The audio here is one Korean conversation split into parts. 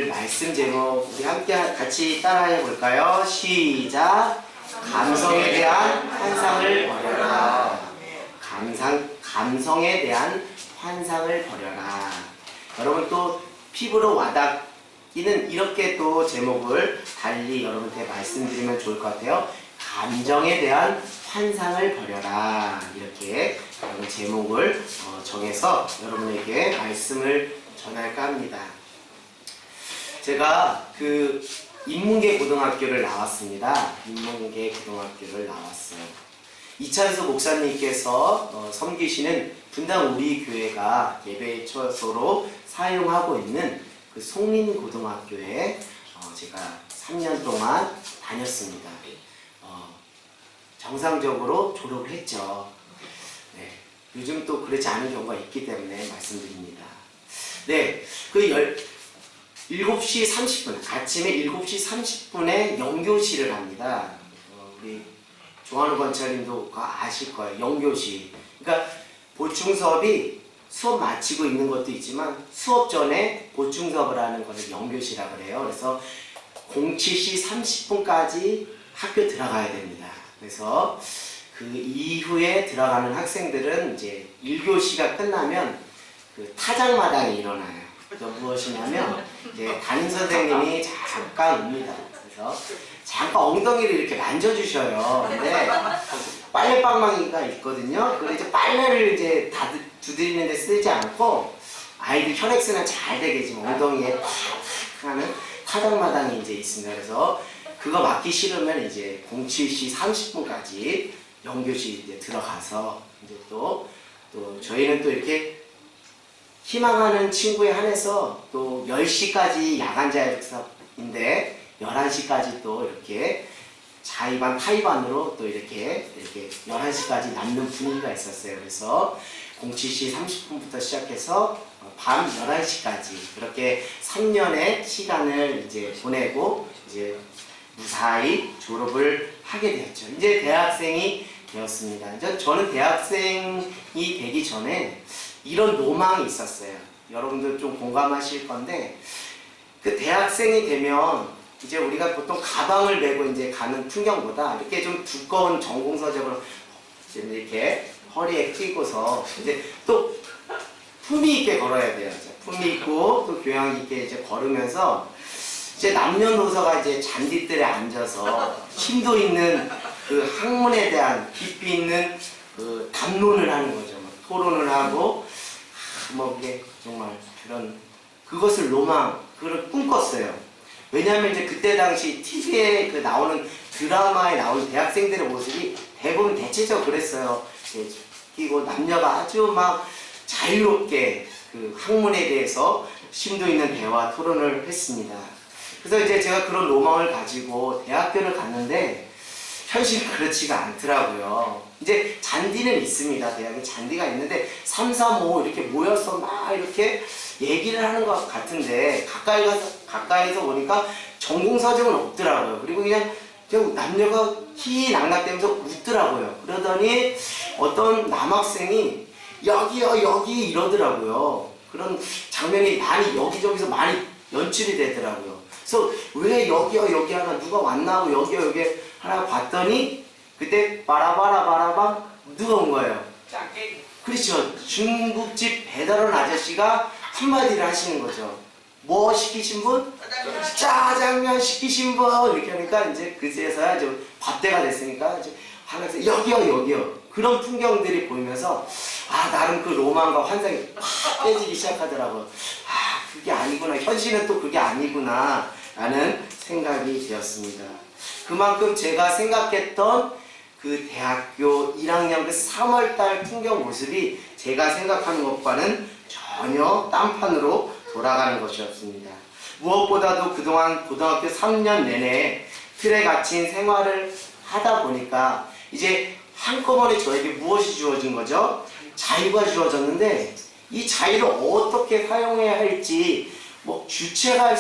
말씀 제목 우리 함께 같이 따라해 볼까요? 시작! 감성에 대한 환상을 버려라. 감성에 대한 환상을 버려라. 여러분 또 피부로 와닿기는 이렇게 또 제목을 달리 여러분께 말씀드리면 좋을 것 같아요. 감정에 대한 환상을 버려라. 이렇게 여러분 제목을 정해서 여러분에게 말씀을 전할까 합니다. 제가 그 인문계 고등학교를 나왔습니다. 인문계 고등학교를 나왔어요. 이찬수 목사님께서 섬기시는 분당 우리 교회가 예배 처소로 사용하고 있는 그 송린고등학교에 제가 3년 동안 다녔습니다. 정상적으로 졸업을 했죠. 네, 요즘 또 그렇지 않은 경우가 있기 때문에 말씀드립니다. 네, 그 7시 30분, 아침에 7시 30분에 영교시를 합니다. 우리 조한우 권차님도 아실 거예요. 영교시. 그러니까 보충 수업이 수업 마치고 있는 것도 있지만 수업 전에 보충 수업을 하는 것을 영교시라고 그래요. 그래서 07시 30분까지 학교 들어가야 됩니다. 그래서 그 이후에 들어가는 학생들은 이제 1교시가 끝나면 그 타작마당이 일어나요. 무엇이냐면 이제 담임 선생님이 잠깐 옵니다. 그래서 잠깐 엉덩이를 이렇게 만져주셔요. 근데 빨래방망이가 있거든요. 그래서 이제 빨래를 이제 두드리는데 쓰지 않고 아이들 혈액순환 잘 되게 지금 엉덩이에 팍 하는 타작마당이 이제 있습니다. 그래서 그거 맞기 싫으면 이제 07시 30분까지 영교시 이제 들어가서 이제 또 저희는 또 이렇게 희망하는 친구에 한해서 또 10시까지 야간 자율학습인데 11시까지 또 이렇게 자의반 타의반으로 또 이렇게 11시까지 남는 분위기가 있었어요. 그래서 07시 30분부터 시작해서 밤 11시까지 그렇게 3년의 시간을 이제 보내고 이제 무사히 졸업을 하게 되었죠. 이제 대학생이 되었습니다. 저는 대학생이 되기 전에 이런 로망이 있었어요. 여러분들 좀 공감하실 건데 그 대학생이 되면 이제 우리가 보통 가방을 메고 이제 가는 풍경보다 이렇게 좀 두꺼운 전공서적으로 이렇게 허리에 끼고서 이제 또 품위 있게 걸어야 돼요. 품위 있고 또 교양 있게 이제 걸으면서 이제 남녀노소가 이제 잔디들에 앉아서 심도 있는 그 학문에 대한 깊이 있는 그 담론을 하는 거죠. 토론을 하고 그게 정말 그것을 그걸 꿈꿨어요. 왜냐하면 이제 그때 당시 TV에 그 나오는 드라마에 나오는 대학생들의 모습이 대부분 대체적으로 그랬어요. 끼고 남녀가 아주 막 자유롭게 그 학문에 대해서 심도 있는 대화 토론을 했습니다. 그래서 이제 제가 그런 로망을 가지고 대학교를 갔는데 현실은 그렇지가 않더라고요. 이제 잔디는 있습니다. 대학에 잔디가 있는데 3, 3, 5 이렇게 모여서 막 이렇게 얘기를 하는 것 같은데 가까이서 보니까 전공서적은 없더라고요. 그리고 그냥 남녀가 희낙낙대면서 웃더라고요. 그러더니 어떤 남학생이 여기요 여기 이러더라고요. 그런 장면이 많이 여기저기서 많이 연출이 되더라고요. 그래서 왜 여기요 여기 하나 누가 왔나 하고 여기요 여기 하나 봤더니 그때 바라바라바라방 누가 온 거예요? 그렇죠. 중국집 배달원 아저씨가 한마디를 하시는 거죠. 뭐 시키신 분? 짜장면 시키신 분! 이렇게 하니까 이제 그제서야 좀 밥대가 됐으니까 이제 하면서 여기요. 그런 풍경들이 보이면서 나름 그 로망과 환상이 팍 깨지기 시작하더라고요. 그게 아니구나. 현실은 또 그게 아니구나. 라는 생각이 되었습니다. 그만큼 제가 생각했던 그 대학교 1학년 그 3월달 풍경 모습이 제가 생각하는 것과는 전혀 딴판으로 돌아가는 것이었습니다. 무엇보다도 그동안 고등학교 3년 내내 틀에 갇힌 생활을 하다 보니까 이제 한꺼번에 저에게 무엇이 주어진 거죠? 자유가 주어졌는데 이 자유를 어떻게 사용해야 할지 주체할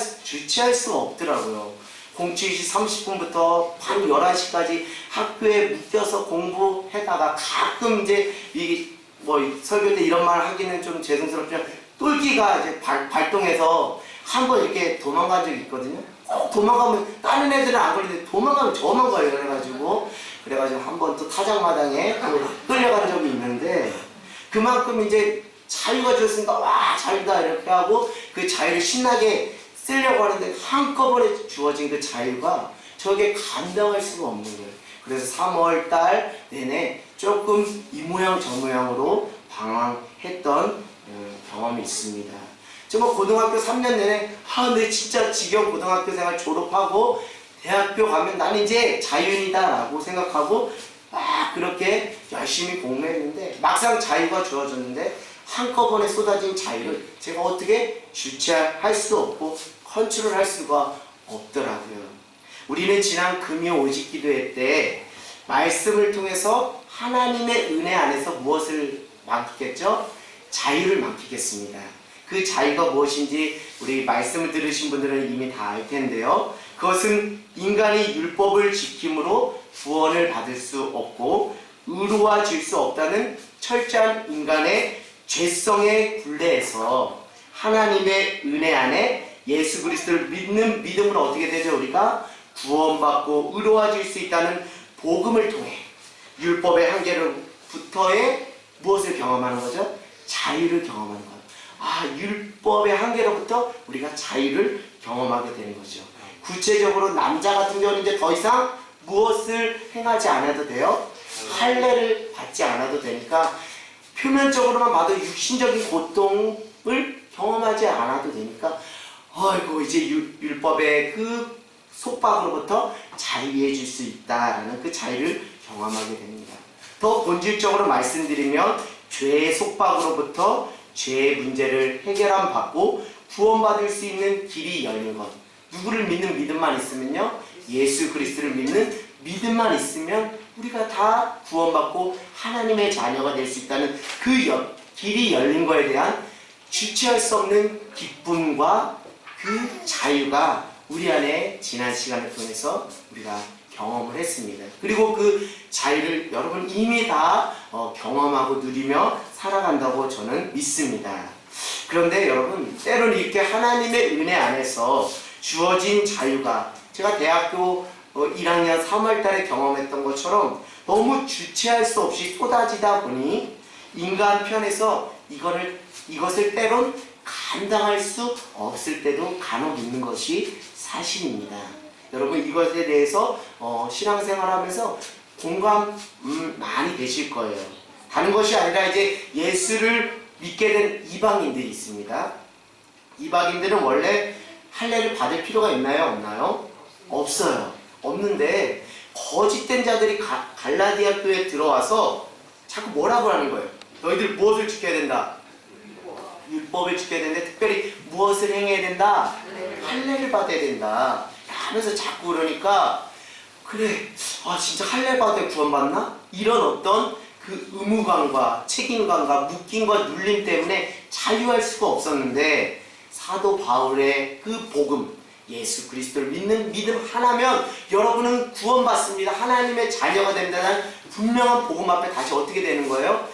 수가 없더라고요. 07시 30분부터 밤 11시까지 학교에 묶여서 공부하다가 가끔 이제 설교 때 이런 말 하기는 좀 죄송스럽지만 똘끼가 이제 발동해서 한번 이렇게 도망간 적이 있거든요. 꼭 도망가면 다른 애들은 안 걸리는데 도망가면 저만 걸려. 그래가지고 한 번 또 타작마당에 또 끌려간 적이 있는데, 그만큼 이제 자유가 주었으니까 와 자유다 이렇게 하고 그 자유를 신나게 쓰려고 하는데, 한꺼번에 주어진 그 자유가 저게 감당할 수가 없는 거예요. 그래서 3월 달 내내 조금 이 모양 저 모양으로 방황했던 경험이 있습니다. 정말 고등학교 3년 내내 내 진짜 지겨운 고등학교 생활 졸업하고 대학교 가면 나는 이제 자유인이다 라고 생각하고 막 그렇게 열심히 공부했는데, 막상 자유가 주어졌는데 한꺼번에 쏟아진 자유를 제가 어떻게 주체할 수도 없고 컨트롤할 수가 없더라고요. 우리는 지난 금요 오직 기도회 때 말씀을 통해서 하나님의 은혜 안에서 무엇을 만끽했죠? 자유를 만끽했습니다. 그 자유가 무엇인지 우리 말씀을 들으신 분들은 이미 다 알 텐데요. 그것은 인간이 율법을 지킴으로 구원을 받을 수 없고 의로워질 수 없다는 철저한 인간의 죄성의 굴레에서 하나님의 은혜 안에 예수 그리스도를 믿는 믿음으로 어떻게 되죠? 우리가 구원받고 의로워질 수 있다는 복음을 통해 율법의 한계로부터의 무엇을 경험하는 거죠? 자유를 경험하는 거예요. 율법의 한계로부터 우리가 자유를 경험하게 되는 거죠. 구체적으로 남자 같은 경우는 이제 더 이상 무엇을 행하지 않아도 돼요. 할례를 받지 않아도 되니까 표면적으로만 봐도 육신적인 고통을 경험하지 않아도 되니까 이제 율법의 그 속박으로부터 자유해질 수 있다라는 그 자유를 경험하게 됩니다. 더 본질적으로 말씀드리면 죄의 속박으로부터 죄의 문제를 해결함 받고 구원받을 수 있는 길이 열린 것. 누구를 믿는 믿음만 있으면요, 예수 그리스도를 믿는 믿음만 있으면 우리가 다 구원받고 하나님의 자녀가 될 수 있다는 그 길이 열린 거에 대한 주체할 수 없는 기쁨과 그 자유가 우리 안에 지난 시간을 통해서 우리가 경험을 했습니다. 그리고 그 자유를 여러분 이미 다 경험하고 누리며 살아간다고 저는 믿습니다. 그런데 여러분, 때로는 이렇게 하나님의 은혜 안에서 주어진 자유가 제가 대학교 1학년 3월 달에 경험했던 것처럼 너무 주체할 수 없이 쏟아지다 보니 인간 편에서 이것을 때론 감당할 수 없을 때도 간혹 있는 것이 사실입니다. 여러분 이것에 대해서 신앙생활하면서 공감 많이 되실 거예요. 다른 것이 아니라 이제 예수를 믿게 된 이방인들이 있습니다. 이방인들은 원래 할례를 받을 필요가 있나요? 없나요? 없어요. 없는데 거짓된 자들이 갈라디아 교회에 들어와서 자꾸 뭐라고 하는 거예요? 너희들 무엇을 지켜야 된다? 율법을 지켜야 되는데 특별히 무엇을 행해야 된다? 할례를 받아야 된다 하면서 자꾸 그러니까, 그래 진짜 할례 받아야 구원받나? 이런 어떤 그 의무감과 책임감과 묶임과 눌림 때문에 자유할 수가 없었는데, 사도 바울의 그 복음, 예수 그리스도를 믿는 믿음 하나면 여러분은 구원받습니다, 하나님의 자녀가 된다는 분명한 복음 앞에 다시 어떻게 되는 거예요?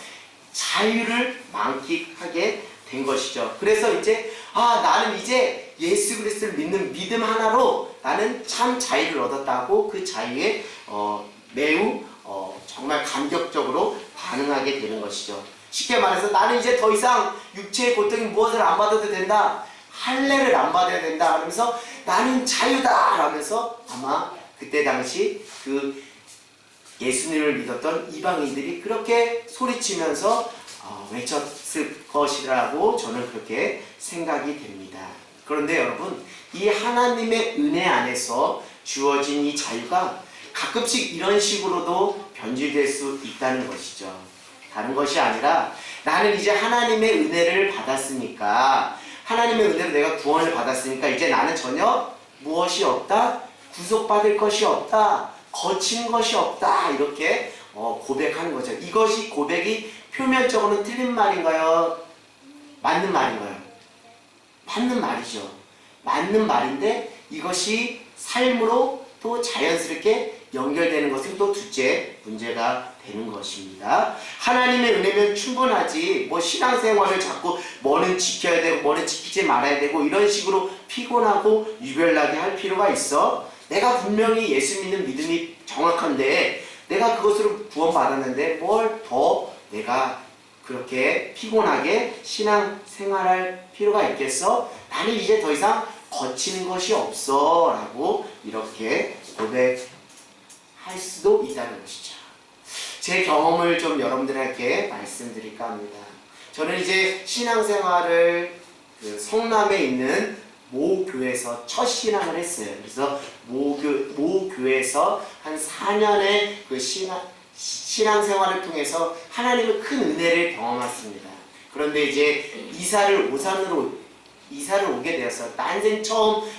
자유를 만끽하게 된 것이죠. 그래서 이제 나는 이제 예수 그리스도를 믿는 믿음 하나로 나는 참 자유를 얻었다고 그 자유에 매우 정말 감격적으로 반응하게 되는 것이죠. 쉽게 말해서 나는 이제 더 이상 육체의 고통이 무엇을 안 받아도 된다, 할례를 안 받아야 된다 하면서 나는 자유다 라면서 아마 그때 당시 그 예수님을 믿었던 이방인들이 그렇게 소리치면서 외쳤을 것이라고 저는 그렇게 생각이 됩니다. 그런데 여러분, 이 하나님의 은혜 안에서 주어진 이 자유가 가끔씩 이런 식으로도 변질될 수 있다는 것이죠. 다른 것이 아니라 나는 이제 하나님의 은혜를 받았으니까, 하나님의 은혜로 내가 구원을 받았으니까 이제 나는 전혀 무엇이 없다? 구속받을 것이 없다, 거친 것이 없다, 이렇게 고백하는 거죠. 이것이 고백이 표면적으로는 틀린 말인가요? 맞는 말인가요? 맞는 말이죠. 맞는 말인데 이것이 삶으로 또 자연스럽게 연결되는 것은 또 둘째 문제가 되는 것입니다. 하나님의 은혜면 충분하지 뭐 신앙생활을 자꾸 뭐는 지켜야 되고 뭐는 지키지 말아야 되고 이런 식으로 피곤하고 유별나게 할 필요가 있어? 내가 분명히 예수 믿는 믿음이 정확한데 내가 그것으로 구원받았는데 뭘 더 내가 그렇게 피곤하게 신앙생활할 필요가 있겠어? 나는 이제 더 이상 거치는 것이 없어 라고 이렇게 고백할 수도 있다는 것이죠. 제 경험을 좀 여러분들에게 말씀드릴까 합니다. 저는 이제 신앙생활을 그 성남에 있는 모 교회에서 첫 신앙을 했어요. 그래서 모 교회에서 한 4년의 그 신앙생활을 통해서 하나님의 큰 은혜를 경험했습니다. 그런데 이제 이사를 오게 되었어요. 난생 처음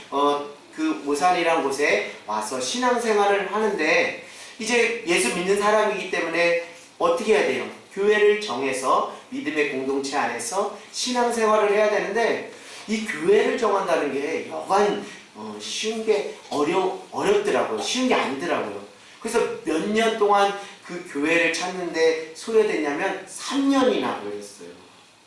그 오산이라는 곳에 와서 신앙생활을 하는데 이제 예수 믿는 사람이기 때문에 어떻게 해야 돼요? 교회를 정해서 믿음의 공동체 안에서 신앙생활을 해야 되는데 이 교회를 정한다는 게 여간 쉬운 게 어렵더라고요. 쉬운 게 아니더라고요. 그래서 몇 년 동안 그 교회를 찾는데 소요됐냐면 3년이나 걸렸어요.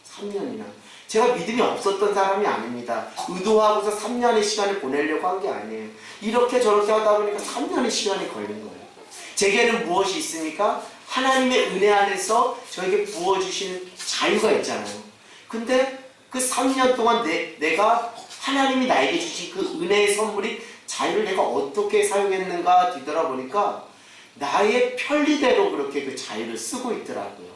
3년이나. 제가 믿음이 없었던 사람이 아닙니다. 의도하고서 3년의 시간을 보내려고 한 게 아니에요. 이렇게 저렇게 하다 보니까 3년의 시간이 걸린 거예요. 제게는 무엇이 있습니까? 하나님의 은혜 안에서 저에게 부어주시는 자유가 있잖아요. 근데 그 3년 동안 내가 하나님이 나에게 주신 그 은혜의 선물인 자유를 내가 어떻게 사용했는가 뒤돌아보니까 나의 편리대로 그렇게 그 자유를 쓰고 있더라고요.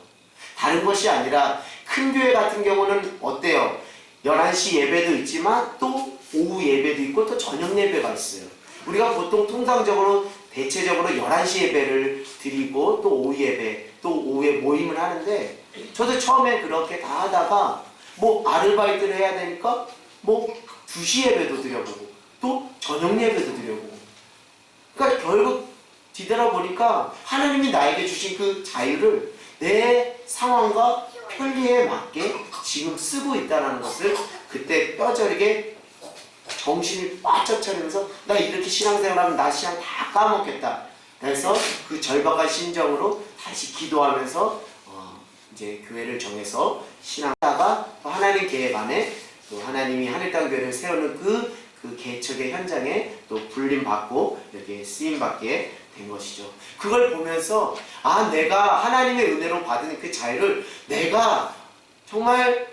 다른 것이 아니라 큰 교회 같은 경우는 어때요? 11시 예배도 있지만 또 오후 예배도 있고 또 저녁 예배가 있어요. 우리가 보통 통상적으로 대체적으로 11시 예배를 드리고 또 오후 예배, 또 오후에 모임을 하는데 저도 처음에 그렇게 다 하다가 뭐 아르바이트를 해야 되니까 뭐 2시 예배도 드려보고 또 저녁 예배도 드려보고 그러니까 결국 뒤돌아보니까 하나님이 나에게 주신 그 자유를 내 상황과 편리에 맞게 지금 쓰고 있다는 것을 그때 뼈저리게 정신을 바짝 차리면서 나 이렇게 신앙생활하면 나 신앙 다 까먹겠다. 그래서 그 절박한 심정으로 다시 기도하면서 이제 교회를 정해서 신앙하다가 또 하나님 계획 안에 또 하나님이 하늘땅교회를 세우는 그 개척의 현장에 또 불림받고 이렇게 쓰임받게 된 것이죠. 그걸 보면서 내가 하나님의 은혜로 받은 그 자유를 내가 정말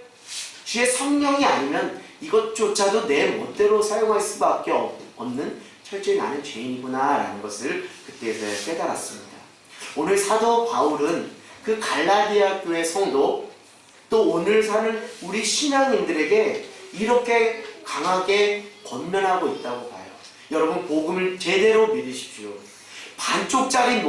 주의 성령이 아니면 이것조차도 내 멋대로 사용할 수밖에 없는 철저히 나는 죄인이구나 라는 것을 그때서야 깨달았습니다. 오늘 사도 바울은 그 갈라디아 교회 성도 또 오늘 사는 우리 신앙인들에게 이렇게 강하게 권면하고 있다고 봐요. 여러분 복음을 제대로 믿으십시오. 반쪽짜리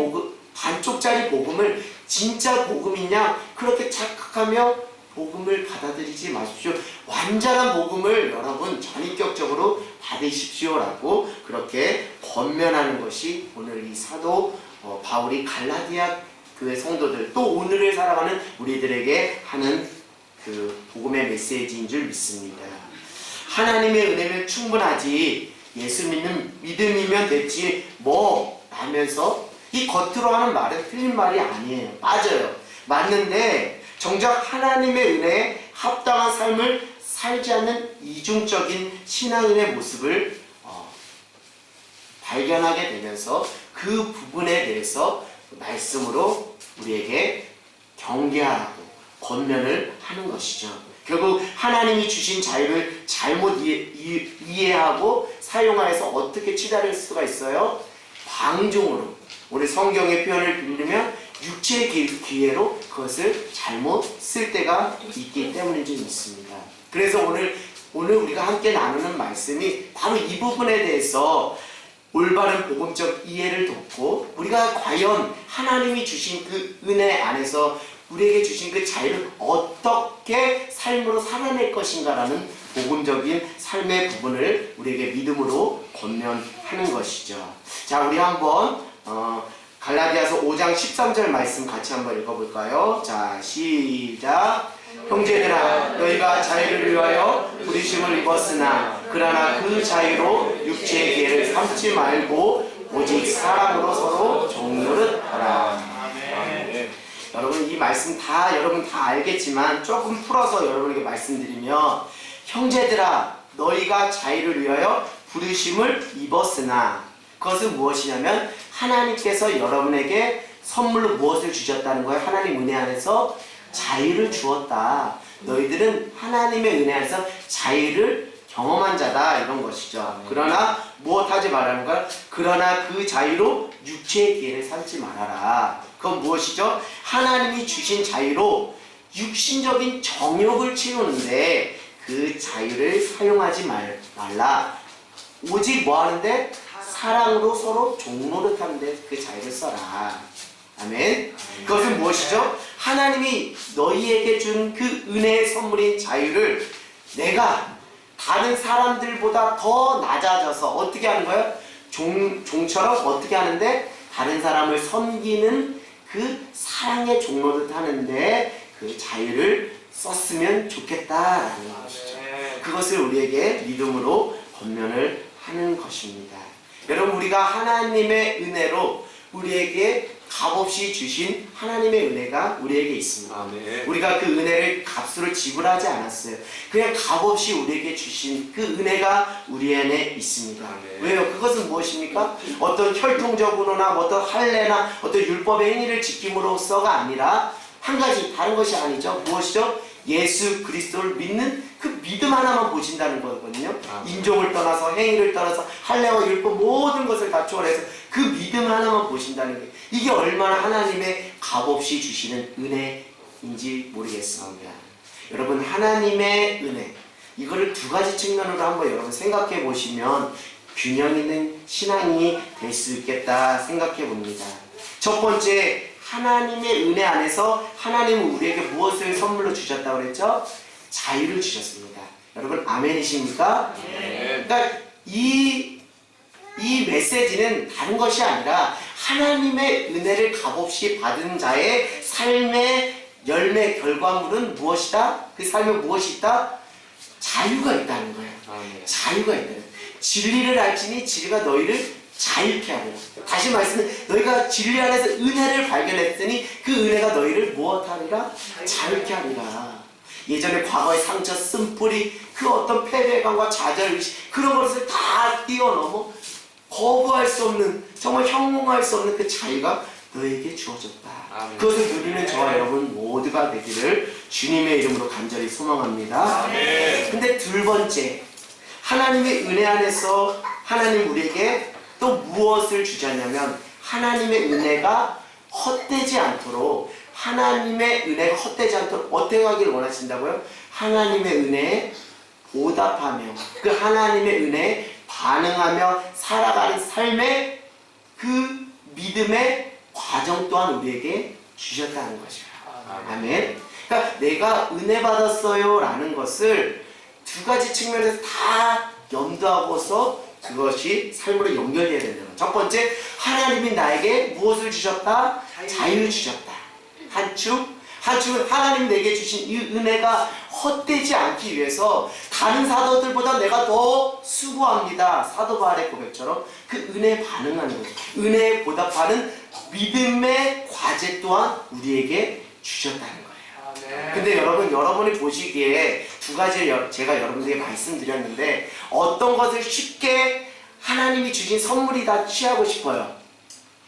복음을 진짜 복음이냐 그렇게 착각하며 복음을 받아들이지 마십시오. 완전한 복음을 여러분 전인격적으로 받으십시오라고 그렇게 권면하는 것이 오늘 이 사도 바울이 갈라디아 교회 성도들 또 오늘을 살아가는 우리들에게 하는 그 복음의 메시지인 줄 믿습니다. 하나님의 은혜면 충분하지 예수 믿는 믿음이면 됐지 뭐 하면서 이 겉으로 하는 말은 틀린 말이 아니에요. 맞아요. 맞는데 정작 하나님의 은혜에 합당한 삶을 살지 않는 이중적인 신앙인의 모습을 발견하게 되면서 그 부분에 대해서 말씀으로 우리에게 경계하라고 권면을 하는 것이죠. 결국 하나님이 주신 자유를 잘못 이해하고 사용하여서 어떻게 치달을 수가 있어요? 방종으로. 우리 성경의 표현을 빌리면 육체의 기회로 그것을 잘못 쓸 때가 있기 때문인 줄 믿습니다. 그래서 오늘 우리가 함께 나누는 말씀이 바로 이 부분에 대해서 올바른 복음적 이해를 돕고 우리가 과연 하나님이 주신 그 은혜 안에서 우리에게 주신 그 자유를 어떻게 삶으로 살아낼 것인가라는 복음적인 삶의 부분을 우리에게 믿음으로 권면하는 것이죠. 자, 우리 한번 갈라디아서 5장 13절 말씀 같이 한번 읽어볼까요? 자, 시작. 형제들아, 너희가 자유를 위하여 부르심을 입었으나 그러나 그 자유로 육체의 기회를 삼지 말고 오직 사랑으로 서로 종노릇하라. 여러분 이 말씀 다 여러분 다 알겠지만 조금 풀어서 여러분에게 말씀드리면, 형제들아 너희가 자유를 위하여 부르심을 입었으나, 그것은 무엇이냐면 하나님께서 여러분에게 선물로 무엇을 주셨다는 거예요? 하나님 은혜 안에서 자유를 주었다. 너희들은 하나님의 은혜 안에서 자유를 경험한 자다, 이런 것이죠. 그러나 무엇하지 말라는 거야? 그러나 그 자유로 육체의 기회를 삼지 말아라. 그건 무엇이죠? 하나님이 주신 자유로 육신적인 정욕을 채우는데 그 자유를 사용하지 말라. 오직 뭐 하는데? 사랑으로 서로 종노릇하는데 그 자유를 써라. 아멘. 그것은 무엇이죠? 하나님이 너희에게 준 그 은혜의 선물인 자유를 내가 다른 사람들보다 더 낮아져서 어떻게 하는 거예요? 종처럼 어떻게 하는데? 다른 사람을 섬기는 그 사랑의 종노릇 하는데 그 자유를 썼으면 좋겠다라는 것이죠. 그것을 우리에게 믿음으로 권면을 하는 것입니다. 여러분, 우리가 하나님의 은혜로 우리에게 값없이 주신 하나님의 은혜가 우리에게 있습니다. 아멘. 우리가 그 은혜를 값으로 지불하지 않았어요. 그냥 값없이 우리에게 주신 그 은혜가 우리 안에 있습니다. 아멘. 왜요? 그것은 무엇입니까? 어떤 혈통적으로나 어떤 할례나 어떤 율법의 행위를 지킴으로써가 아니라 한 가지 다른 것이 아니죠. 무엇이죠? 예수 그리스도를 믿는 그 믿음 하나만 보신다는 거거든요. 인종을 떠나서 행위를 떠나서 할례와 율법 모든 것을 다 초월해서 그 믿음 하나만 보신다는 게, 이게 얼마나 하나님의 값없이 주시는 은혜인지 모르겠습니다. 여러분, 하나님의 은혜, 이거를 두 가지 측면으로 한번 여러분 생각해 보시면 균형 있는 신앙이 될 수 있겠다 생각해 봅니다. 첫 번째, 하나님의 은혜 안에서 하나님은 우리에게 무엇을 선물로 주셨다고 그랬죠? 자유를 주셨습니다. 여러분 아멘이십니까? 네. 그러니까 이 메시지는 다른 것이 아니라 하나님의 은혜를 값없이 받은 자의 삶의 열매 결과물은 무엇이다? 그 삶에 무엇이 있다? 자유가 있다는 거예요. 아멘. 자유가 있다는 거예요. 진리를 알지니 진리가 너희를 자유케 하리라. 다시 말씀은 너희가 진리 안에서 은혜를 발견했으니 그 은혜가 너희를 무엇하리라? 자유케 하리라. 예전에 과거의 상처, 쓴뿌리, 그 어떤 패배감과 좌절의식, 그런 것을 다 뛰어넘어 거부할 수 없는, 정말 형용할 수 없는 그 자유가 너에게 주어졌다. 아멘. 그것을 누리는 저와 여러분 모두가 되기를 주님의 이름으로 간절히 소망합니다. 근데 둘 번째, 하나님의 은혜 안에서 하나님 우리에게 또 무엇을 주셨냐면, 하나님의 은혜가 헛되지 않도록, 하나님의 은혜가 헛되지 않도록 어떻게 하기를 원하신다고요? 하나님의 은혜에 보답하며 그 하나님의 은혜에 반응하며 살아가는 삶의 그 믿음의 과정 또한 우리에게 주셨다는 것이에요. 아멘. 그러니까 내가 은혜 받았어요 라는 것을 두 가지 측면에서 다 염두하고서 그것이 삶으로 연결해야 되는 거예요. 첫 번째, 하나님이 나에게 무엇을 주셨다? 자유를 주셨다. 한 축은 하나님 내게 주신 이 은혜가 헛되지 않기 위해서 다른 사도들보다 내가 더 수고합니다. 사도 바울의 고백처럼 그 은혜에 반응하는 거죠. 은혜에 보답하는 믿음의 과제 또한 우리에게 주셨다는 거예요. 근데 여러분이 보시기에 두 가지를 제가 여러분들에게 말씀드렸는데, 어떤 것을 쉽게 하나님이 주신 선물이다 취하고 싶어요?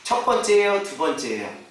첫 번째예요? 두 번째예요?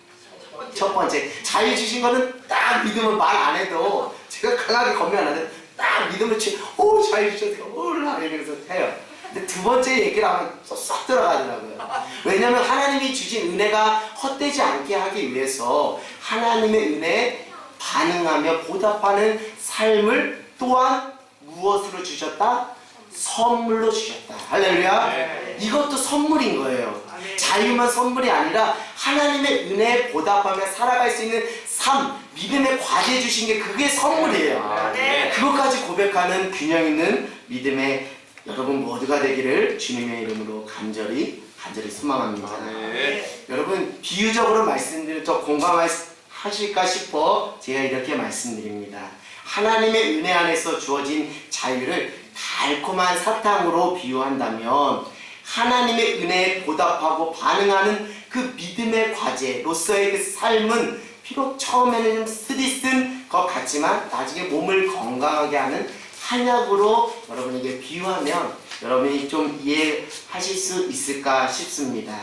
첫 번째. 자유 주신 거는 딱 믿음을 말 안 해도, 제가 강하게 건면 안 해도 딱 믿음을 오 자유 주셔서 오라 이러면서 해요. 근데 두 번째 얘기를 하면 쏙 들어가더라고요. 왜냐하면 하나님이 주신 은혜가 헛되지 않게 하기 위해서 하나님의 은혜에 반응하며 보답하는 삶을 또한 무엇으로 주셨다? 선물로 주셨다. 할렐루야. 네. 이것도 선물인 거예요. 자유만 선물이 아니라 하나님의 은혜에 보답하며 살아갈 수 있는 삶, 믿음의 과제 주신 게 그게 선물이에요. 네. 그것까지 고백하는 균형 있는 믿음의 여러분 모두가 되기를 주님의 이름으로 간절히 소망합니다. 네. 여러분, 비유적으로 말씀드려 더 공감하실까 싶어 제가 이렇게 말씀드립니다. 하나님의 은혜 안에서 주어진 자유를 달콤한 사탕으로 비유한다면, 하나님의 은혜에 보답하고 반응하는 그 믿음의 과제로서의 그 삶은 비록 처음에는 좀 쓰디쓴 것 같지만 나중에 몸을 건강하게 하는 한약으로 여러분에게 비유하면 여러분이 좀 이해하실 수 있을까 싶습니다.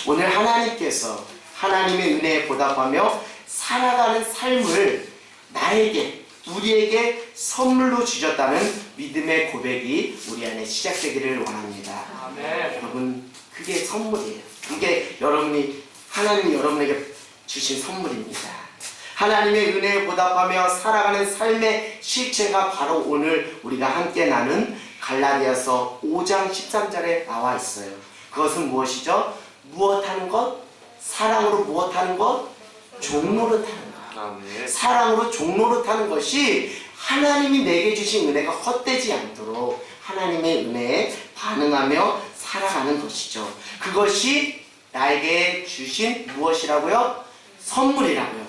오늘 하나님께서 하나님의 은혜에 보답하며 살아가는 삶을 나에게, 우리에게 선물로 주셨다는 믿음의 고백이 우리 안에 시작되기를 원합니다. 아멘. 여러분, 그게 선물이에요. 그게 하나님이 여러분에게 주신 선물입니다. 하나님의 은혜에 보답하며 살아가는 삶의 실체가 바로 오늘 우리가 함께 나눈 갈라디아서 5장 13절에 나와 있어요. 그것은 무엇이죠? 무엇하는 것? 사랑으로 무엇하는 것? 종로를 타는 것. 아멘. 사랑으로 종로를 타는 것이 하나님이 내게 주신 은혜가 헛되지 않도록 하나님의 은혜에 반응하며 살아가는 것이죠. 그것이 나에게 주신 무엇이라고요? 선물이라고요.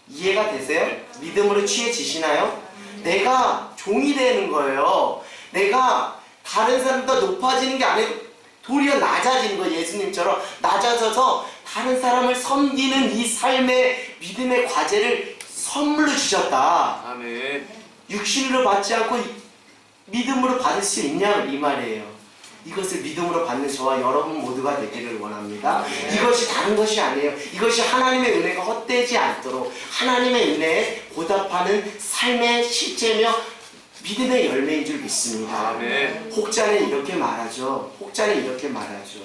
이해가 되세요? 믿음으로 취해지시나요? 내가 종이 되는 거예요. 내가 다른 사람보다 높아지는 게 아니고 도리어 낮아지는 거예요. 예수님처럼 낮아져서 다른 사람을 섬기는 이 삶의 믿음의 과제를 선물로 주셨다. 아멘. 육신으로 받지 않고 믿음으로 받을 수 있냐 이 말이에요. 이것을 믿음으로 받는 저와 여러분 모두가 되기를 원합니다. 이것이 다른 것이 아니에요. 이것이 하나님의 은혜가 헛되지 않도록 하나님의 은혜에 보답하는 삶의 실제며 믿음의 열매인 줄 믿습니다. 아멘. 혹자는 이렇게 말하죠. 혹자는 이렇게 말하죠.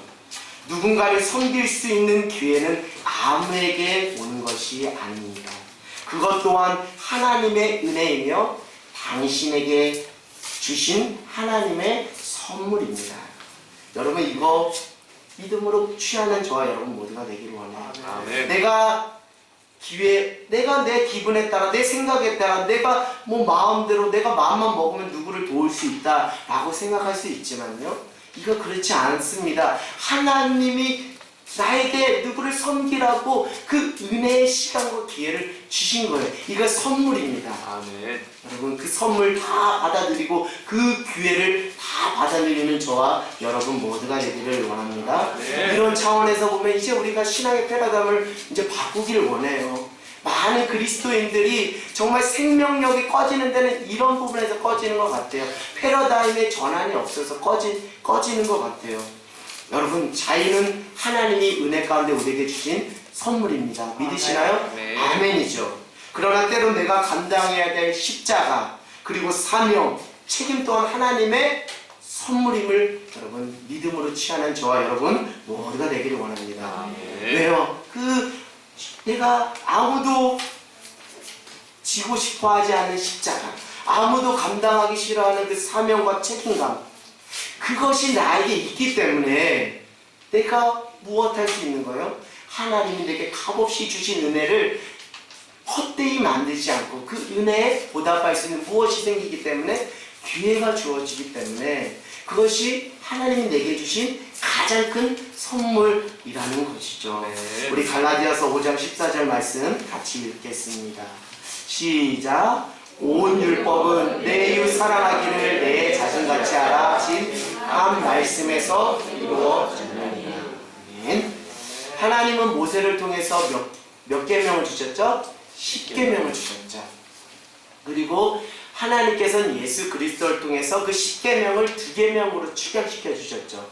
누군가를 섬길 수 있는 기회는 아무에게 오는 것이 아닙니다. 그것 또한 하나님의 은혜이며 당신에게 주신 하나님의 선물입니다. 여러분, 이거 믿음으로 취하는 저와 여러분 모두가 되기를 원해요. 아멘. 내가 내 기분에 따라, 내 생각에 따라, 내가 마음대로, 내가 마음만 먹으면 누구를 도울 수 있다라고 생각할 수 있지만요, 이거 그렇지 않습니다. 하나님이 나에게 누구를 섬기라고 그 은혜의 시간과 기회를 주신 거예요. 이거 선물입니다. 아멘. 여러분, 그 선물 다 받아들이고 그 기회를 다 받아들이는 저와 여러분 모두가 되기를 원합니다. 네. 이런 차원에서 보면 이제 우리가 신앙의 패러다임을 이제 바꾸기를 원해요. 많은 그리스도인들이 정말 생명력이 꺼지는 데는 이런 부분에서 꺼지는 것 같아요. 패러다임의 전환이 없어서 꺼지는 것 같아요. 여러분, 자유는 하나님이 은혜 가운데 우리에게 주신 선물입니다. 믿으시나요? 네. 아멘이죠. 그러나 때로 내가 감당해야 될 십자가, 그리고 사명, 책임 또한 하나님의 선물임을 여러분 믿음으로 취하는 저와 여러분 모두가 되기를 원합니다. 네. 왜요? 내가 아무도 지고 싶어 하지 않은 십자가, 아무도 감당하기 싫어하는 그 사명과 책임감, 그것이 나에게 있기 때문에 내가 무엇할 수 있는 거예요? 하나님이 내게 값없이 주신 은혜를 헛되이 만들지 않고 그 은혜에 보답할 수 있는 무엇이 생기기 때문에 기회가 주어지기 때문에 그것이 하나님이 내게 주신 가장 큰 선물이라는 것이죠. 네. 우리 갈라디아서 5장 14절 말씀 같이 읽겠습니다. 시작. 온 율법은 내 이웃 사랑하기를 내 자신같이 하라 하신 한 말씀에서 이루어졌느니라. 아멘. 하나님은 모세를 통해서 몇 계명을 주셨죠? 10계명을 주셨죠. 그리고 하나님께서는 예수 그리스도를 통해서 그 10계명을 2계명으로 축약시켜 주셨죠.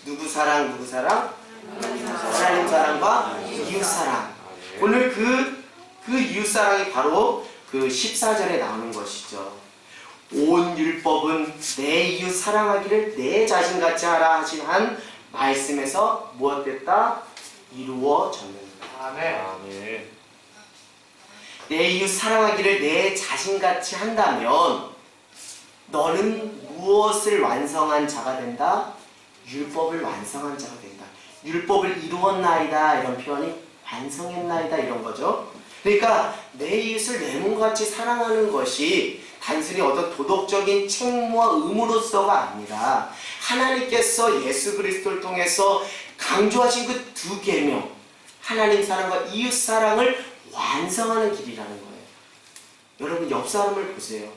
누구 사랑, 누구 사랑? 하나님 사랑과 이웃 사랑. 오늘 그 이웃 사랑이 바로 그 14절에 나오는 것이죠. 온 율법은 내 이웃 사랑하기를 내 자신같이 하라 하신 한 말씀에서 무엇됐다? 이루어졌는다. 아멘. 아멘. 내 이웃 사랑하기를 내 자신같이 한다면 너는 무엇을 완성한 자가 된다? 율법을 완성한 자가 된다. 율법을 이루었나이다 이런 표현이 완성했나이다 이런 거죠. 그러니까 내 이웃을 내 몸같이 사랑하는 것이 단순히 어떤 도덕적인 책무와 의무로서가 아니라 하나님께서 예수 그리스도를 통해서 강조하신 그 2계명, 하나님 사랑과 이웃 사랑을 완성하는 길이라는 거예요. 여러분, 옆 사람을 보세요.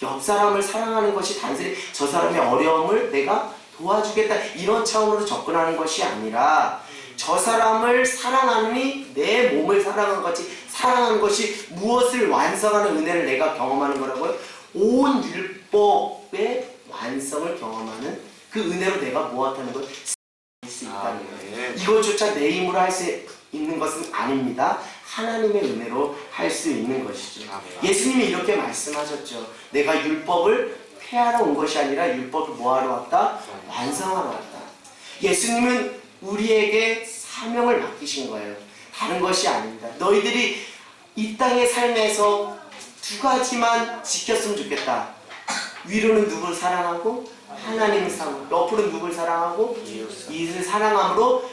옆 사람을 사랑하는 것이 단순히 저 사람의 어려움을 내가 도와주겠다 이런 차원으로 접근하는 것이 아니라 저 사람을 사랑하니 내 몸을 사랑한 것이 사랑하는 것이 무엇을 완성하는 은혜를 내가 경험하는 거라고요? 온 율법의 완성을 경험하는 그 은혜로 내가 무엇하는 것? 수 있다는 거예요. 이것조차 내 힘으로 할 수 있는 것은 아닙니다. 하나님의 은혜로 할 수 있는 것이죠. 예수님이 이렇게 말씀하셨죠. 내가 율법을 폐하러 온 것이 아니라 율법을 뭐하러 왔다? 완성하러 왔다. 예수님은 우리에게 사명을 맡기신 거예요. 다른 것이 아닙니다. 너희들이 이 땅의 삶에서 두 가지만 지켰으면 좋겠다. 위로는 누구를 사랑하고 하나님을 사랑하고, 옆으로는 누구를 사랑하고 이웃을 사랑함으로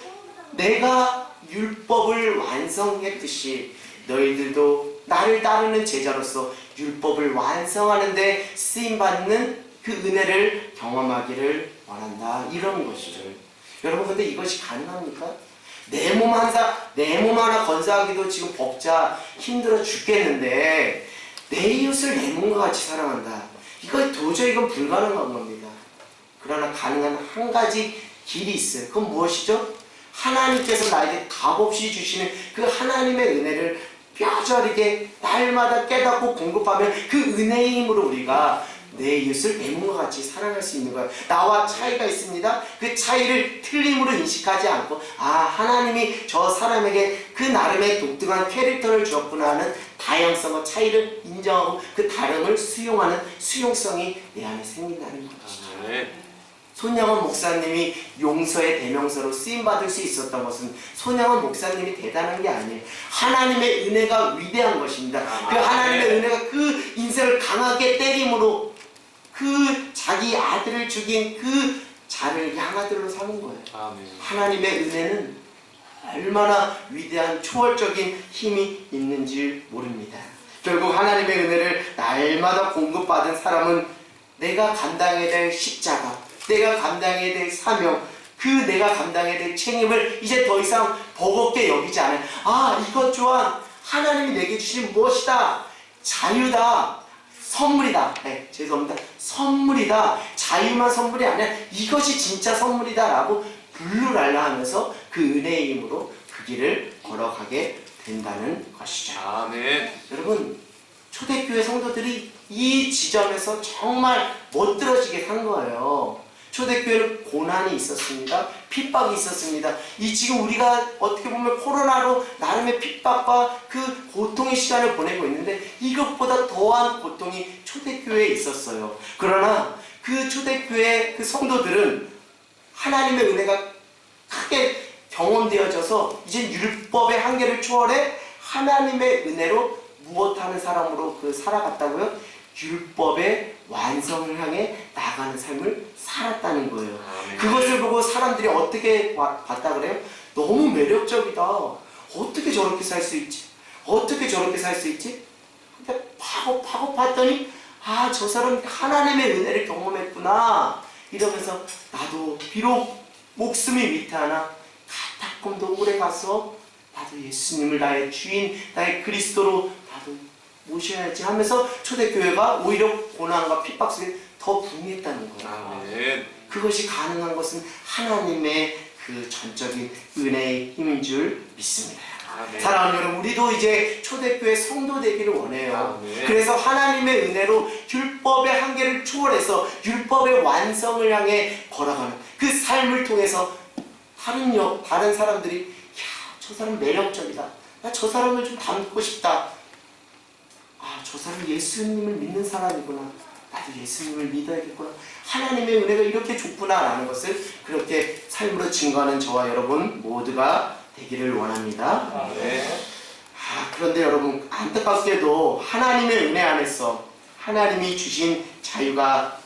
내가 율법을 완성했듯이 너희들도 나를 따르는 제자로서 율법을 완성하는 데 쓰임받는 그 은혜를 경험하기를 원한다. 이런 것이죠. 여러분, 근데 이것이 가능합니까? 내 몸 하나 건사하기도 지금 벅차 힘들어 죽겠는데 내 이웃을 내 몸과 같이 사랑한다. 이건 도저히 불가능한 겁니다. 그러나 가능한 한 가지 길이 있어요. 그건 무엇이죠? 하나님께서 나에게 값없이 주시는 그 하나님의 은혜를 뼈저리게 날마다 깨닫고 공급하면 그 은혜의 힘으로 우리가 내 이웃을 내 몸과 같이 사랑할 수 있는 거예요. 나와 차이가 있습니다. 그 차이를 틀림으로 인식하지 않고 하나님이 저 사람에게 그 나름의 독특한 캐릭터를 주었구나 하는 다양성과 차이를 인정하고 그 다름을 수용하는 수용성이 내 안에 생긴다는 것이죠. 손양원 목사님이 용서의 대명사로 쓰임받을 수 있었던 것은 손양원 목사님이 대단한 게 아니에요. 하나님의 은혜가 위대한 것입니다. 그 하나님의 은혜가 그 인생을 강하게 때림으로 그 자기 아들을 죽인 그 자를 양아들로 삼은 거예요. 하나님의 은혜는 얼마나 위대한 초월적인 힘이 있는지 모릅니다. 결국 하나님의 은혜를 날마다 공급받은 사람은 내가 감당해야 될 십자가, 내가 감당해야 될 사명, 그 내가 감당해야 될 책임을 이제 더 이상 버겁게 여기지 않아요. 이것 또한 하나님이 내게 주신 무엇이다? 자유다. 선물이다. 죄송합니다. 선물이다. 자유만 선물이 아니라 이것이 진짜 선물이다 라고 룰루랄라 하면서 그 은혜의 힘으로 그 길을 걸어가게 된다는 것이죠. 아멘. 여러분, 초대교회 성도들이 이 지점에서 정말 멋들어지게 산 거예요. 초대교회는 고난이 있었습니다. 핍박이 있었습니다. 지금 우리가 어떻게 보면 코로나로 나름의 핍박과 그 고통의 시간을 보내고 있는데 이것보다 더한 고통이 초대교회에 있었어요. 그러나 그 초대교회 그 성도들은 하나님의 은혜가 크게 경험되어져서 이제 율법의 한계를 초월해 하나님의 은혜로 무엇하는 사람으로 살아갔다고요? 율법의 완성을 향해 나가는 삶을 살았다는 거예요. 그것을 보고 사람들이 어떻게 봤다 그래요? 너무 매력적이다. 어떻게 저렇게 살 수 있지? 어떻게 저렇게 살 수 있지? 근데 파고 봤더니 저 사람 하나님의 은혜를 경험했구나 이러면서 나도 비록 목숨이 위태하나 카타콤도 오래 가서 나도 예수님을 나의 주인, 나의 그리스도로 나도 모셔야지 하면서 초대교회가 오히려 고난과 핍박 속에 더 붕했다는 거예요. 아멘. 그것이 가능한 것은 하나님의 그 전적인 은혜의 힘인 줄 믿습니다. 아멘. 사랑하는 여러분, 우리도 이제 초대교회 성도 되기를 원해요. 아멘. 그래서 하나님의 은혜로 율법의 한계를 초월해서 율법의 완성을 향해 걸어가는 그 삶을 통해서 다른 사람들이 저 사람 매력적이다. 나 저 사람을 좀 닮고 싶다. 저 사람 예수님을 믿는 사람이구나. 나도 예수님을 믿어야겠구나. 하나님의 은혜가 이렇게 좋구나 라는 것을 그렇게 삶으로 증거하는 저와 여러분 모두가 되기를 원합니다. 그런데 여러분, 안타깝게도 하나님의 은혜 안에서 하나님이 주신 자유가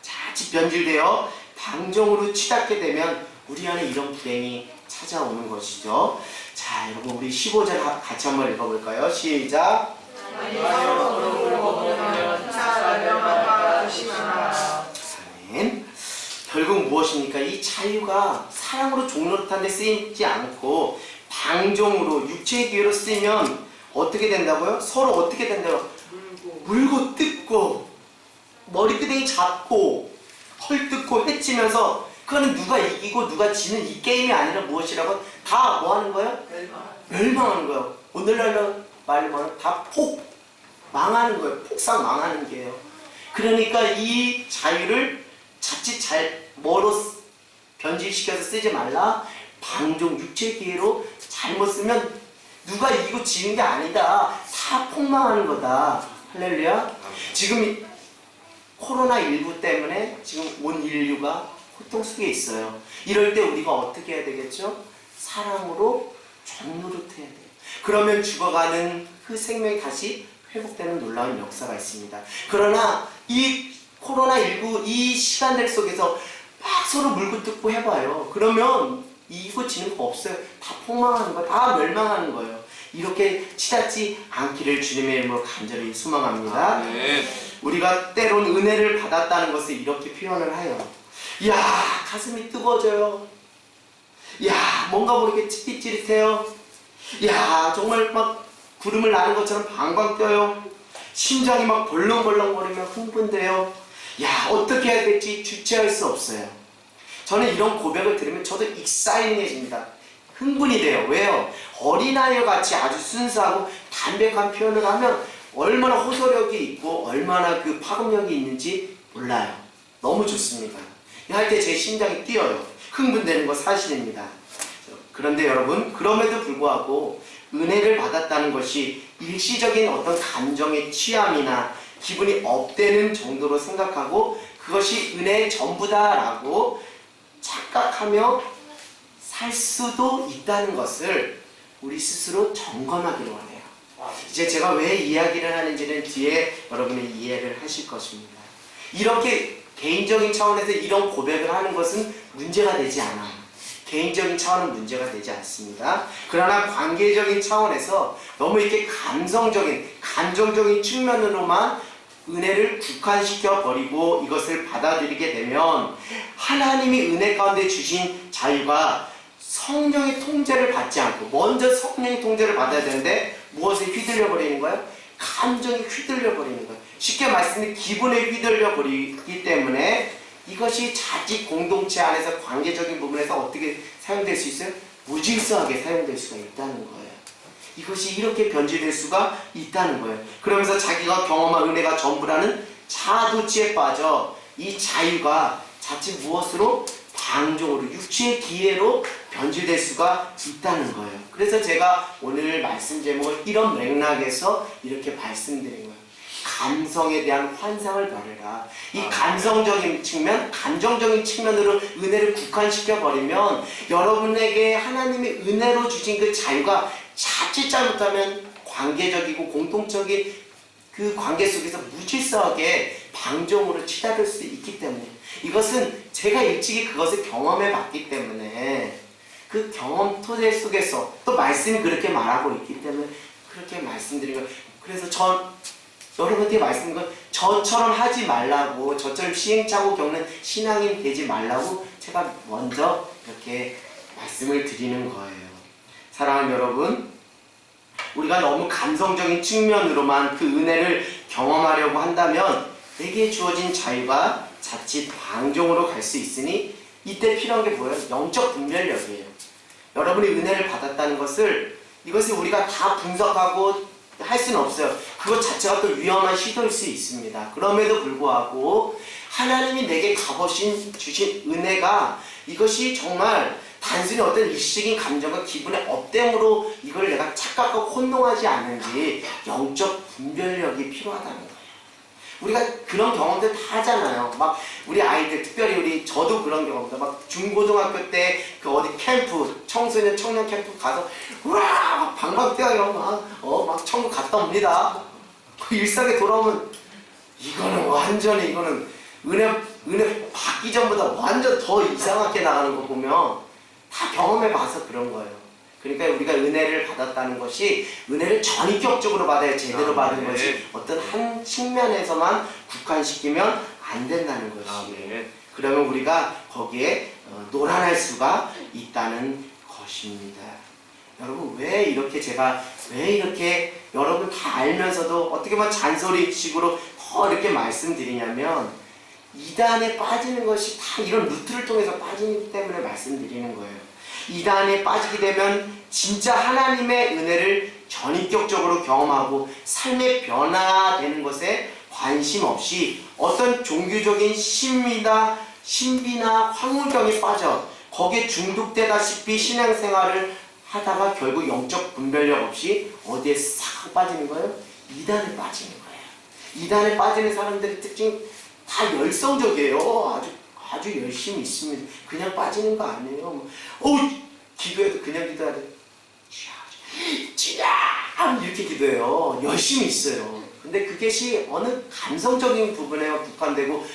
자칫 변질되어 방종으로 치닫게 되면 우리 안에 이런 불행이 찾아오는 것이죠. 자, 여러분, 우리 15절 같이 한번 읽어볼까요? 시작. 아멘. 결국 무엇입니까? 이 자유가 사랑으로 종로탄 데 쓰이지 않고 방종으로 육체의 기회로 쓰이면 어떻게 된다고요? 서로 어떻게 된다고요? 물고 뜯고 머리끄댕이 잡고 헐뜯고 해치면서 그거는 누가 이기고 누가 지는 이 게임이 아니라 무엇이라고? 다 뭐 하는 거예요? 멸망하는 거예요. 오늘날로 말면 다 망하는 거예요. 폭삭 망하는 게요. 그러니까 이 자유를 자칫 뭐로 변질시켜서 쓰지 말라. 방종 육체 기회로 잘못 쓰면 누가 이기고 지는 게 아니다. 다 폭망하는 거다. 할렐루야. 지금 코로나19 때문에 지금 온 인류가 고통 속에 있어요. 이럴 때 우리가 어떻게 해야 되겠죠? 사랑으로 전노릇해야 돼요. 그러면 죽어가는 그 생명이 다시 회복되는 놀라운 역사가 있습니다. 그러나 이 코로나19 이 시간들 속에서 막 서로 물고 뜯고 해봐요. 그러면 이거 지는 거 없어요. 다 폭망하는 거예요. 다 멸망하는 거예요. 이렇게 치닫지 않기를 주님의 이름으로 간절히 소망합니다. 아멘. 우리가 때론 은혜를 받았다는 것을 이렇게 표현을 해요. 이야, 가슴이 뜨거워져요. 이야, 뭔가 모르게 찌릿찌릿해요. 이야, 정말 막 구름을 나는 것처럼 방방 뛰어요. 심장이 막 벌렁벌렁거리며 흥분돼요. 야, 어떻게 해야 될지 주체할 수 없어요. 저는 이런 고백을 들으면 저도 익사이팅해집니다. 흥분이 돼요. 왜요? 어린아이와 같이 아주 순수하고 담백한 표현을 하면 얼마나 호소력이 있고 얼마나 그 파급력이 있는지 몰라요. 너무 좋습니다. 할 때 제 심장이 뛰어요. 흥분되는 거 사실입니다. 그런데 여러분, 그럼에도 불구하고 은혜를 받았다는 것이 일시적인 어떤 감정의 취함이나 기분이 업되는 정도로 생각하고 그것이 은혜의 전부다라고 착각하며 살 수도 있다는 것을 우리 스스로 점검하기로 하네요. 이제 제가 왜 이야기를 하는지는 뒤에 여러분이 이해를 하실 것입니다. 이렇게 개인적인 차원에서 이런 고백을 하는 것은 문제가 되지 않아요. 개인적인 차원은 문제가 되지 않습니다. 그러나 관계적인 차원에서 너무 이렇게 감정적인 측면으로만 은혜를 국한시켜 버리고 이것을 받아들이게 되면 하나님이 은혜 가운데 주신 자유가 성령의 통제를 받지 않고 먼저 성령의 통제를 받아야 되는데 무엇에 휘둘려 버리는 거예요? 감정이 휘둘려 버리는 거예요. 쉽게 말씀드리면 기분에 휘둘려 버리기 때문에 이것이 자기 공동체 안에서 관계적인 부분에서 어떻게 사용될 수 있어요? 무질서하게 사용될 수가 있다는 거예요. 이것이 이렇게 변질될 수가 있다는 거예요. 그러면서 자기가 경험한 은혜가 전부라는 자아도취에 빠져 이 자유가 자칫 무엇으로? 방종으로, 육체의 기회로 변질될 수가 있다는 거예요. 그래서 제가 오늘 말씀 제목을 이런 맥락에서 이렇게 말씀드린 거예요. 감성에 대한 환상을 버려라. 이 감성적인 측면, 감정적인 측면으로 은혜를 국한시켜 버리면 여러분에게 하나님이 은혜로 주신 그 자유가 자칫 잘못하면 관계적이고 공통적인 그 관계 속에서 무질서하게 방종으로 치달을 수 있기 때문에 이것은 제가 일찍이 그것을 경험해 봤기 때문에 그 경험 토대 속에서 또 말씀이 그렇게 말하고 있기 때문에 그렇게 말씀드린 거예요. 그래서 여러분께 말씀드린 건 저처럼 하지 말라고, 저처럼 시행착오 겪는 신앙인 되지 말라고 제가 먼저 이렇게 말씀을 드리는 거예요. 사랑하는 여러분, 우리가 너무 감성적인 측면으로만 그 은혜를 경험하려고 한다면 내게 주어진 자유가 자칫 방종으로 갈 수 있으니 이때 필요한 게 뭐예요? 영적 분별력이에요. 여러분이 은혜를 받았다는 것을 이것을 우리가 다 분석하고 할 수는 없어요. 그것 자체가 또 위험한 시도일 수 있습니다. 그럼에도 불구하고 하나님이 내게 주신 은혜가 이것이 정말 단순히 어떤 일시적인 감정과 기분의 업됨으로 이걸 내가 착각하고 혼동하지 않는지 영적 분별력이 필요하다는 거예요. 우리가 그런 경험들 다 하잖아요. 막 우리 아이들, 특별히 저도 그런 경험들, 막 중고등학교 때 그 어디 캠프, 청소년 청년 캠프 가서 우와 방방 뛰어요. 막 천국 갔다 옵니다. 그 일상에 돌아오면 이거는 은혜 받기 전보다 완전 더 이상하게 나가는 거 보면 다 경험해 봐서 그런 거예요. 그러니까 우리가 은혜를 받았다는 것이 은혜를 전인격적으로 받아야 제대로 받은 것이 어떤 한 측면에서만 국한시키면 안 된다는 것이에요. 그러면 우리가 거기에 놀아날 수가 있다는 것입니다. 여러분 왜 이렇게 여러분 다 알면서도 어떻게 보면 잔소리식으로 더 이렇게 말씀드리냐면 이단에 빠지는 것이 다 이런 루트를 통해서 빠지기 때문에 말씀드리는 거예요. 이단에 빠지게 되면 진짜 하나님의 은혜를 전인격적으로 경험하고 삶의 변화되는 것에 관심 없이 어떤 종교적인 신비나 황홀병에 빠져 거기에 중독되다시피 신앙생활을 하다가 결국 영적 분별력 없이 어디에 싹 빠지는 거예요? 이단에 빠지는 거예요. 이단에 빠지는 사람들의 특징 다 열성적이에요. 아주 열심히 있습니다. 그냥 빠지는 거 아니에요. 기도해도 그냥 기도해야 돼. 이렇게 기도해요. 열심히 있어요. 근데 그것이 어느 감성적인 부분에 국한되고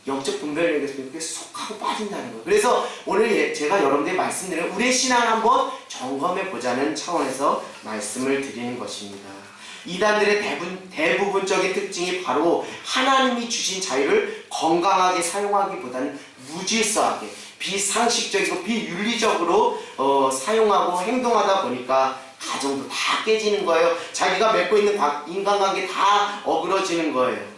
영적 분별력에서 그렇게 속하고 빠진다는 거예요. 그래서 오늘 제가 여러분들에게 말씀드리는 우리의 신앙을 한번 점검해 보자는 차원에서 말씀을 드리는 것입니다. 이단들의 대부분적인 특징이 바로 하나님이 주신 자유를 건강하게 사용하기보다는 무질서하게 비상식적이고 비윤리적으로 사용하고 행동하다 보니까 가정도 다 깨지는 거예요. 자기가 맺고 있는 인간관계 다 어그러지는 거예요.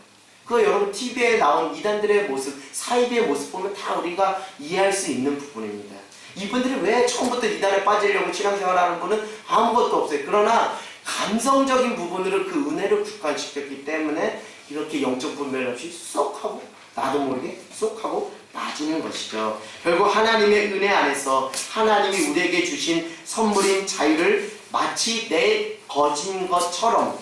그 여러분 TV에 나온 이단들의 모습, 사이비의 모습 보면 다 우리가 이해할 수 있는 부분입니다. 이분들이 왜 처음부터 이단에 빠지려고 신앙생활하는 분은 아무것도 없어요. 그러나 감성적인 부분으로 그 은혜를 국한시켰기 때문에 이렇게 영적 분별 없이 쏙 하고 나도 모르게 쏙 하고 빠지는 것이죠. 결국 하나님의 은혜 안에서 하나님이 우리에게 주신 선물인 자유를 마치 내 것인 것처럼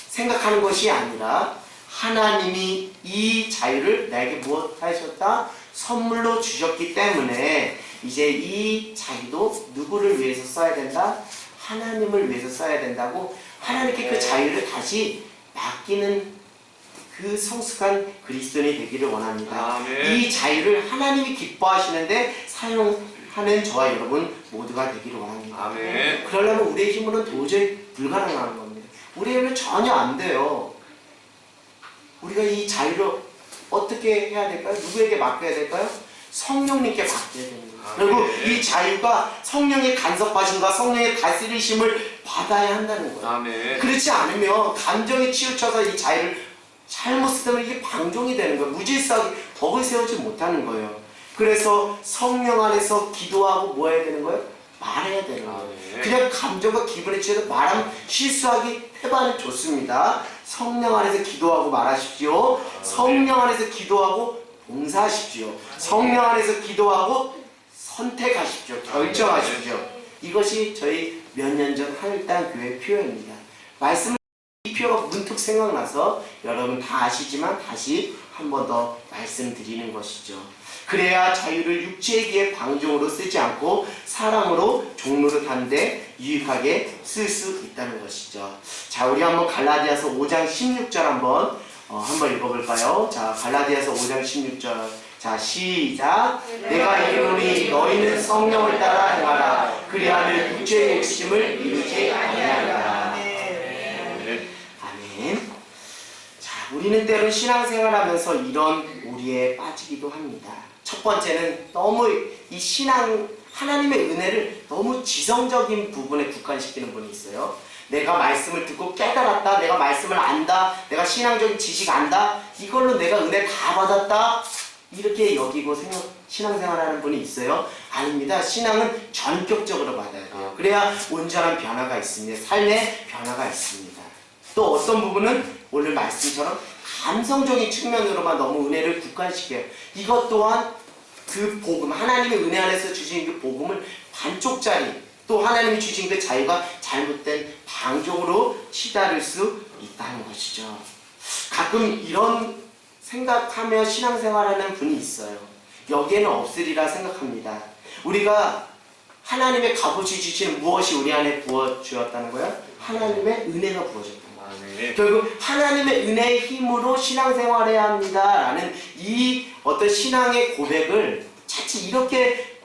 생각하는 것이 아니라 하나님이 이 자유를 나에게 무엇 하셨다? 선물로 주셨기 때문에 이제 이 자유도 누구를 위해서 써야 된다? 하나님을 위해서 써야 된다고 하나님께 그 자유를 다시 맡기는 그 성숙한 그리스도인이 되기를 원합니다. 아멘. 이 자유를 하나님이 기뻐하시는데 사용하는 저와 여러분 모두가 되기를 원합니다. 아멘. 그러려면 우리의 힘으로는 도저히 불가능한 겁니다. 우리의 힘은 전혀 안 돼요. 우리가 이 자유를 어떻게 해야 될까요? 누구에게 맡겨야 될까요? 성령님께 맡겨야 됩니다. 그리고 이 자유가 성령의 간섭하심과 성령의 다스리심을 받아야 한다는 거예요. 아멘. 그렇지 않으면 감정에 치우쳐서 이 자유를 잘못 쓰면 이게 방종이 되는 거예요. 무질서하게 덕을 세우지 못하는 거예요. 그래서 성령 안에서 기도하고 뭐 해야 되는 거예요? 말해야 되는 거예요. 그냥 감정과 기분에 취해서 말하면 실수하기 태반이 좋습니다. 성령 안에서 기도하고 말하십시오. 성령 안에서 기도하고 봉사하십시오. 성령 안에서 기도하고 선택하십시오. 결정하십시오. 이것이 저희 몇 년 전 하늘땅 교회 표현입니다. 말씀을 이 표가 문득 생각나서 여러분 다 아시지만 다시 한 번 더 말씀드리는 것이죠. 그래야 자유를 육체의 기에 방종으로 쓰지 않고 사랑으로 종노릇하는데 유익하게 쓸 수 있다는 것이죠. 자, 우리 한번 갈라디아서 5장 16절 한번 읽어볼까요? 자, 갈라디아서 5장 16절. 자, 시작. 내가 이르노니 너희는 성령을 따라 행하라. 그리하면 육체의 욕심을 이루지 아니하리라. 아멘. 자, 우리는 때로 신앙생활하면서 이런 오리에 빠지기도 합니다. 첫 번째는 너무 이 하나님의 은혜를 너무 지성적인 부분에 국한시키는 분이 있어요. 내가 말씀을 듣고 깨달았다, 내가 말씀을 안다, 내가 신앙적인 지식 안다, 이걸로 내가 은혜 다 받았다, 이렇게 여기고 신앙생활하는 분이 있어요. 아닙니다. 신앙은 전격적으로 받아야 돼요. 그래야 온전한 변화가 있습니다. 삶의 변화가 있습니다. 또 어떤 부분은 오늘 말씀처럼 감성적인 측면으로만 너무 은혜를 국한시켜요. 이것 또한 그 복음, 하나님의 은혜 안에서 주신 그 복음을 반쪽짜리, 또 하나님이 주신 그 자유가 잘못된 방종으로 치달을 수 있다는 것이죠. 가끔 이런 생각하며 신앙생활하는 분이 있어요. 여기에는 없으리라 생각합니다. 우리가 하나님의 값없이 주신 무엇이 우리 안에 부어주었다는 거예요? 하나님의 은혜가 부어졌다. 결국 하나님의 은혜의 힘으로 신앙생활해야 합니다라는 이 어떤 신앙의 고백을 자칫 이렇게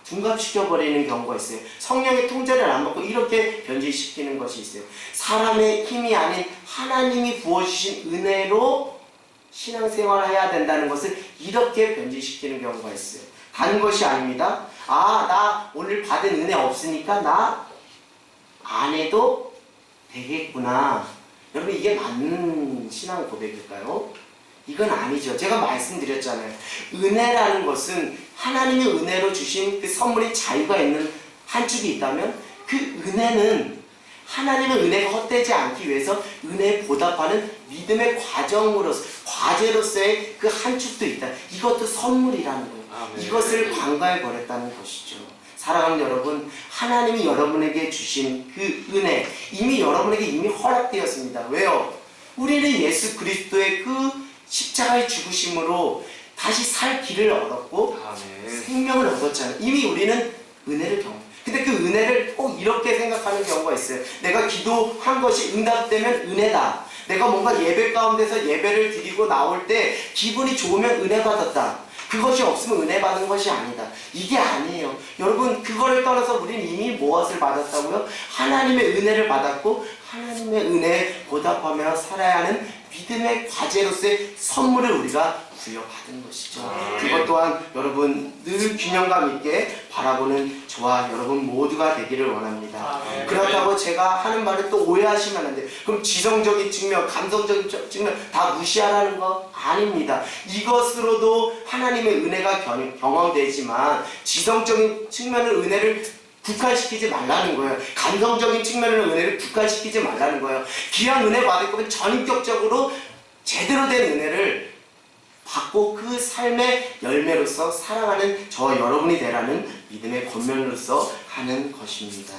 둔갑시켜버리는 경우가 있어요. 성령의 통제를 안 받고 이렇게 변질시키는 것이 있어요. 사람의 힘이 아닌 하나님이 부어주신 은혜로 신앙생활을 해야 된다는 것을 이렇게 변질시키는 경우가 있어요. 다른 것이 아닙니다. 나 오늘 받은 은혜 없으니까 나 안 해도 되겠구나. 여러분, 이게 맞는 신앙 고백일까요? 이건 아니죠. 제가 말씀드렸잖아요. 은혜라는 것은 하나님의 은혜로 주신 그 선물인 자유가 있는 한 축이 있다면 그 은혜는 하나님의 은혜가 헛되지 않기 위해서 은혜에 보답하는 믿음의 과제로서의 그 한 축도 있다. 이것도 선물이라는 거예요. 아멘. 이것을 관가해 버렸다는 것이죠. 사랑하는 여러분, 하나님이 여러분에게 주신 그 은혜 여러분에게 이미 허락되었습니다. 왜요? 우리는 예수 그리스도의 그 십자가의 죽으심으로 다시 살 길을 얻었고 아멘. 생명을 얻었잖아요. 이미 우리는 은혜를 경험. 근데 그 은혜를 꼭 이렇게 생각하는 경우가 있어요. 내가 기도한 것이 응답되면 은혜다. 내가 뭔가 예배 가운데서 예배를 드리고 나올 때 기분이 좋으면 은혜 받았다. 그것이 없으면 은혜 받은 것이 아니다. 이게 아니에요. 여러분, 그거를 떠나서 우리는 이미 무엇을 받았다고요? 하나님의 은혜를 받았고 하나님의 은혜에 보답하며 살아야 하는 믿음의 과제로서의 선물을 우리가 부여받은 것이죠. 그것 또한 여러분 늘 균형감 있게 바라보는 저와 여러분 모두가 되기를 원합니다. 그렇다고 제가 하는 말을 또 오해하시면 안 돼요. 그럼 지성적인 측면, 감성적인 측면 다 무시하라는 거 아닙니다. 이것으로도 하나님의 은혜가 경험되지만 지성적인 측면의 은혜를 국한시키지 말라는 거예요. 감성적인 측면의 은혜를 국한시키지 말라는 거예요. 귀한 은혜 받을 거면 전격적으로 제대로 된 은혜를 받고 그 삶의 열매로서 사랑하는 저와 여러분이 되라는 믿음의 권면으로서 하는 것입니다.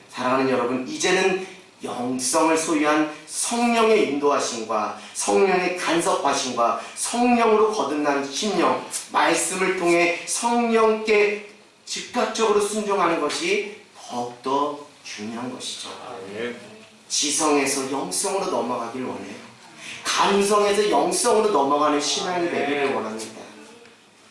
사랑하는 여러분, 이제는 영성을 소유한 성령의 인도하심과 성령의 간섭하심과 성령으로 거듭난 심령, 말씀을 통해 성령께 즉각적으로 순종하는 것이 더욱더 중요한 것이죠. 지성에서 영성으로 넘어가길 원해요. 감성에서 영성으로 넘어가는 신앙이 되기를 원합니다.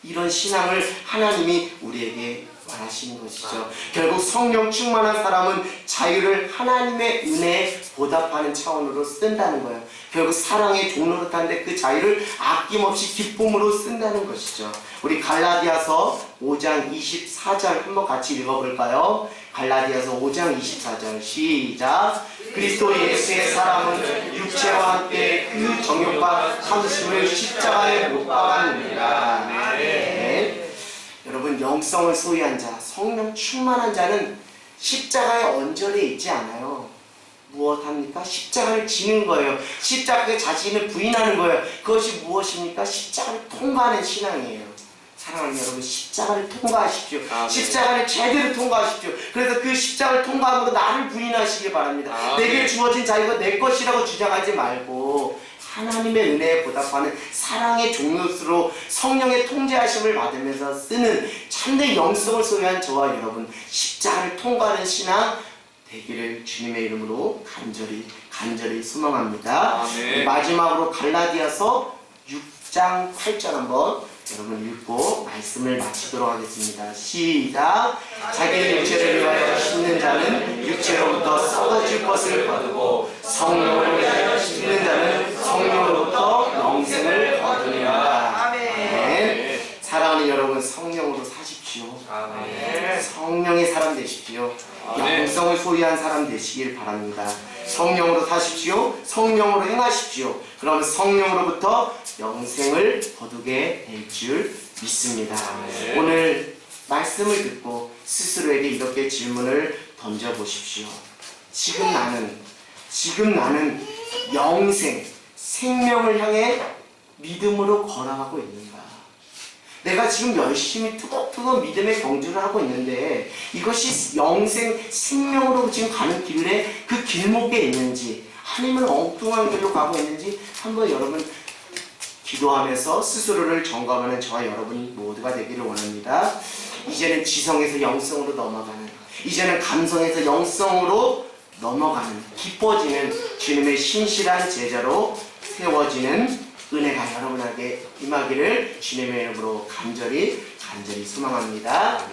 이런 신앙을 하나님이 우리에게 원하시는 것이죠. 결국 성령 충만한 사람은 자유를 하나님의 은혜에 보답하는 차원으로 쓴다는 거예요. 결국 사랑의 종로로 타는데 그 자유를 아낌없이 기쁨으로 쓴다는 것이죠. 우리 갈라디아서 5장 24절 한번 같이 읽어볼까요? 갈라디아서 5장 24절 시작. 그리스도 예수의 사람은 육체와 함께 그 정욕과 탐심을 십자가에 못 박았느니라. 네. 여러분, 영성을 소유한 자, 성령 충만한 자는 십자가에 언저리에 있지 않아요. 무엇합니까? 십자가를 지는 거예요. 십자가에 자신을 부인하는 거예요. 그것이 무엇입니까? 십자가를 통과하는 신앙이에요. 사랑하는 여러분, 십자가를 통과하십시오. 십자가를 제대로 통과하십시오. 그래서 그 십자가를 통과함으로 나를 부인하시길 바랍니다. 내게 주어진 자유가 내 것이라고 주장하지 말고 하나님의 은혜에 보답하는 사랑의 종로수로 성령의 통제하심을 받으면서 쓰는 참된 영성을 소유한 저와 여러분, 십자가를 통과하는 신앙 되기를 주님의 이름으로 간절히 소망합니다. 마지막으로 갈라디아서 6장 8절 한번 여러분 읽고 말씀을 마치도록 하겠습니다. 시작. 자기 육체를 위하여 심는 자는 육체로부터 썩어질 것을 거두고 성령을 위하여 심는 자는 성령으로부터 영생을 거두리라. 아멘. 사랑하는 여러분, 성령으로 사십시오. 아멘. 성령의 사람 되십시오. 영성을 소유한 사람 되시길 바랍니다. 성령으로 사십시오. 성령으로 행하십시오. 그러면 성령으로부터 영생을 거두게 될 줄 믿습니다. 오늘 말씀을 듣고 스스로에게 이렇게 질문을 던져보십시오. 지금 나는 영생, 생명을 향해 믿음으로 걸어가고 있는가? 내가 지금 열심히 뜨겁뜨겁 믿음의 경주를 하고 있는데 이것이 영생, 생명으로 지금 가는 길에 그 길목에 있는지 아니면 엉뚱한 길로 가고 있는지 한번 여러분 기도하면서 스스로를 점검하는 저와 여러분이 모두가 되기를 원합니다. 이제는 지성에서 영성으로 넘어가는, 이제는 감성에서 영성으로 넘어가는, 기뻐지는 주님의 신실한 제자로 세워지는 은혜가 여러분에게 임하기를 주님의 이름으로 간절히 소망합니다.